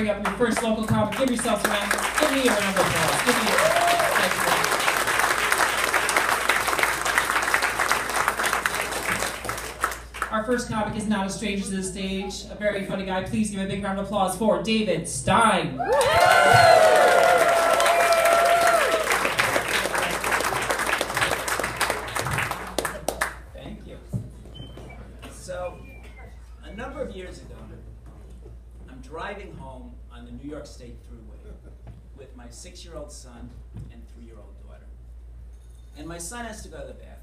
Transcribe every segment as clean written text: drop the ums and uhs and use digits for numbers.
bring up your first local comic. Give yourselves a round. Give me a round of applause. Give me a round. Thank you. Our first comic is not a stranger to the stage. A very funny guy. Please give a big round of applause for David Stein. Thank you. So, a number of years ago, I'm driving home on the New York State Thruway with my 6-year-old son and 3-year-old daughter. And my son has to go to the bathroom.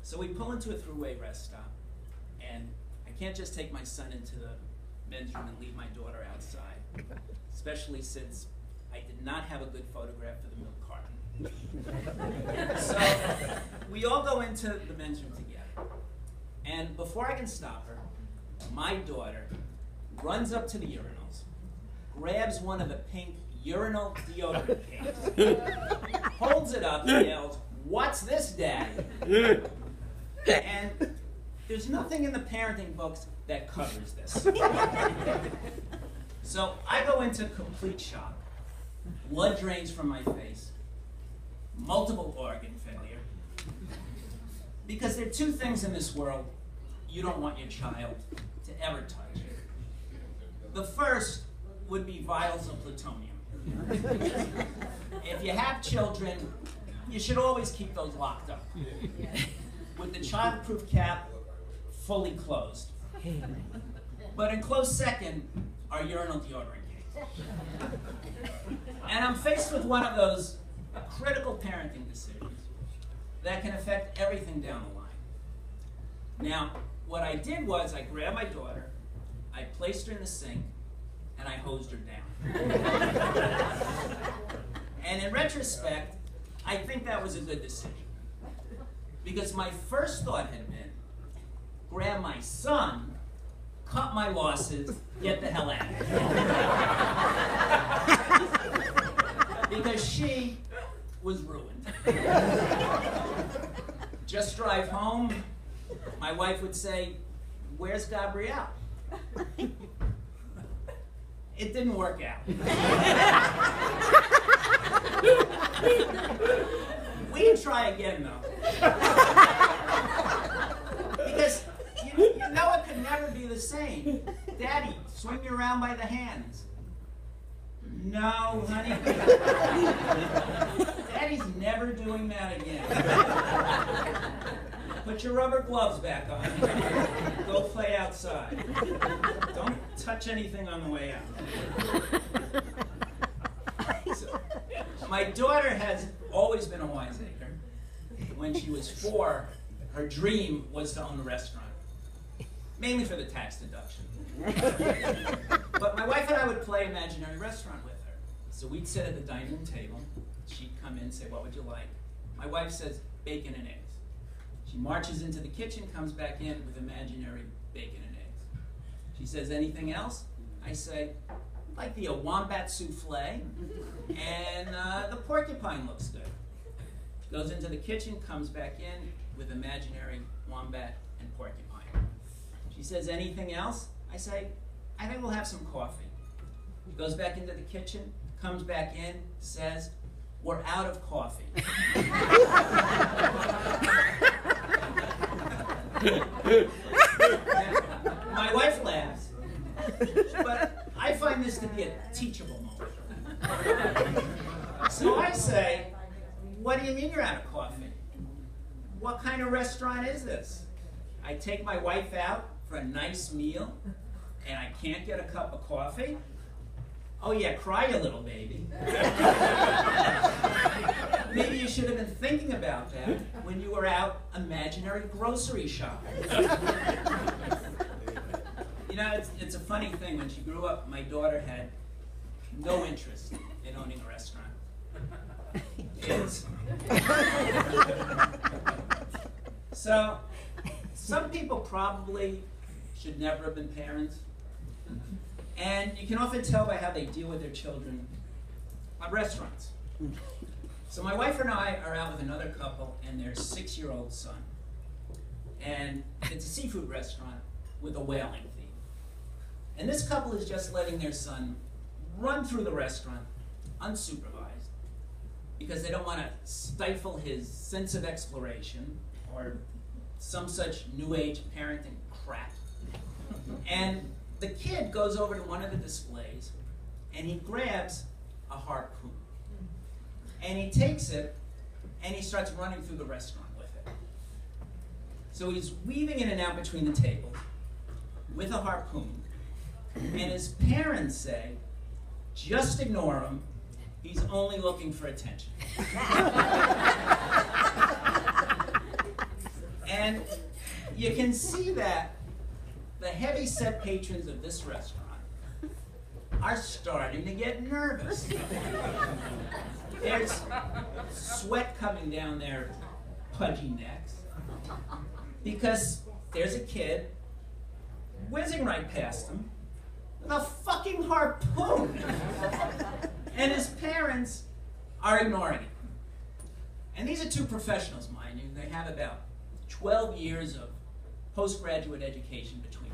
So we pull into a Thruway rest stop, and I can't just take my son into the men's room and leave my daughter outside, especially since I did not have a good photograph for the milk carton. So we all go into the men's room together. And before I can stop her, my daughter runs up to the urinals, grabs one of the pink urinal deodorant cans, holds it up and yells, "What's this, Daddy?" And there's nothing in the parenting books that covers this. So I go into complete shock. Blood drains from my face. Multiple organ failure. Because there are two things in this world you don't want your child to ever touch. The first would be vials of plutonium. If you have children, you should always keep those locked up, with the child-proof cap fully closed. But in close second are urinal deodorant cans. And I'm faced with one of those critical parenting decisions that can affect everything down the line. Now, what I did was I grabbed my daughter, I placed her in the sink, and I hosed her down. And in retrospect, I think that was a good decision. Because my first thought had been, grab my son, cut my losses, get the hell out of here. Because she was ruined. Just drive home, my wife would say, "Where's Gabrielle?" It didn't work out. We'd try again, though. Because you know it could never be the same. "Daddy, swing me around by the hands." "No, honey. Daddy's never doing that again. Put your rubber gloves back on. Go play outside. Don't touch anything on the way out." So, my daughter has always been a wiseacre. When she was 4, her dream was to own a restaurant, mainly for the tax deduction. But my wife and I would play imaginary restaurant with her. So we'd sit at the dining room table. She'd come in and say, "What would you like?" My wife says, "Bacon and eggs." She marches into the kitchen, comes back in with imaginary bacon and eggs. She says, "Anything else?" I say, "I'd like the wombat souffle, and the porcupine looks good." She goes into the kitchen, comes back in with imaginary wombat and porcupine. She says, "Anything else?" I say, "I think we'll have some coffee." She goes back into the kitchen, comes back in, says, "We're out of coffee." My wife laughs, but I find this to be a teachable moment. So I say, "What do you mean you're out of coffee? What kind of restaurant is this? I take my wife out for a nice meal, and I can't get a cup of coffee? Oh yeah, cry you little baby." Maybe you should have been thinking about that when you were out imaginary grocery shopping. You know, it's a funny thing. When she grew up, my daughter had no interest in owning a restaurant. So, some people probably should never have been parents. And you can often tell by how they deal with their children at restaurants. So my wife and I are out with another couple and their 6-year-old son. And it's a seafood restaurant with a whaling theme. And this couple is just letting their son run through the restaurant unsupervised because they don't want to stifle his sense of exploration or some such new age parenting crap. And the kid goes over to one of the displays and he grabs a harpoon. And he takes it and he starts running through the restaurant with it. So he's weaving in and out between the tables with a harpoon. And his parents say, just ignore him. He's only looking for attention. And you can see that the heavy-set patrons of this restaurant are starting to get nervous. There's sweat coming down their pudgy necks because there's a kid whizzing right past them with a fucking harpoon. And his parents are ignoring it. And these are two professionals, mind you. They have about 12 years of postgraduate education between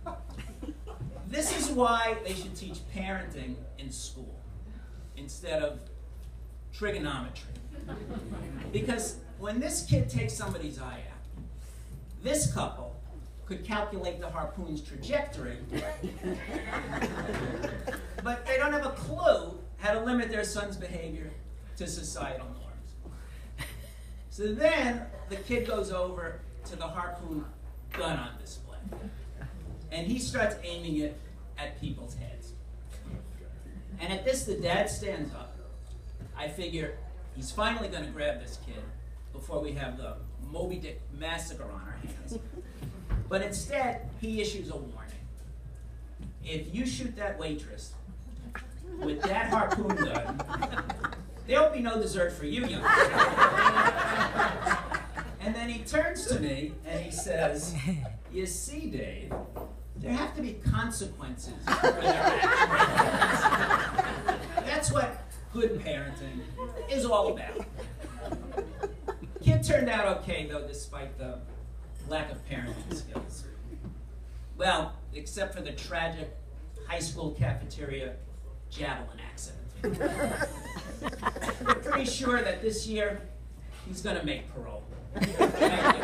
them. This is why they should teach parenting in school instead of trigonometry. Because when this kid takes somebody's eye out, this couple could calculate the harpoon's trajectory, but they don't have a clue how to limit their son's behavior to societal norms. So then the kid goes over to the harpoon gun on display, and he starts aiming it at people's heads. And at this, the dad stands up. I figure he's finally going to grab this kid before we have the Moby Dick massacre on our hands. But instead, he issues a warning. If you shoot that waitress with that harpoon gun, there'll be no dessert for you, young man. And then he turns to me and he says, you see, Dave, there have to be consequences for their actions. That's what good parenting is all about. Kid turned out okay, though, despite the lack of parenting skills. Well, except for the tragic high school cafeteria javelin accident. We're pretty sure that this year he's going to make parole. Thank you.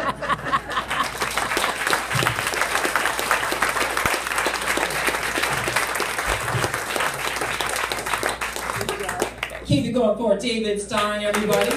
Keep it going for David Stein, everybody.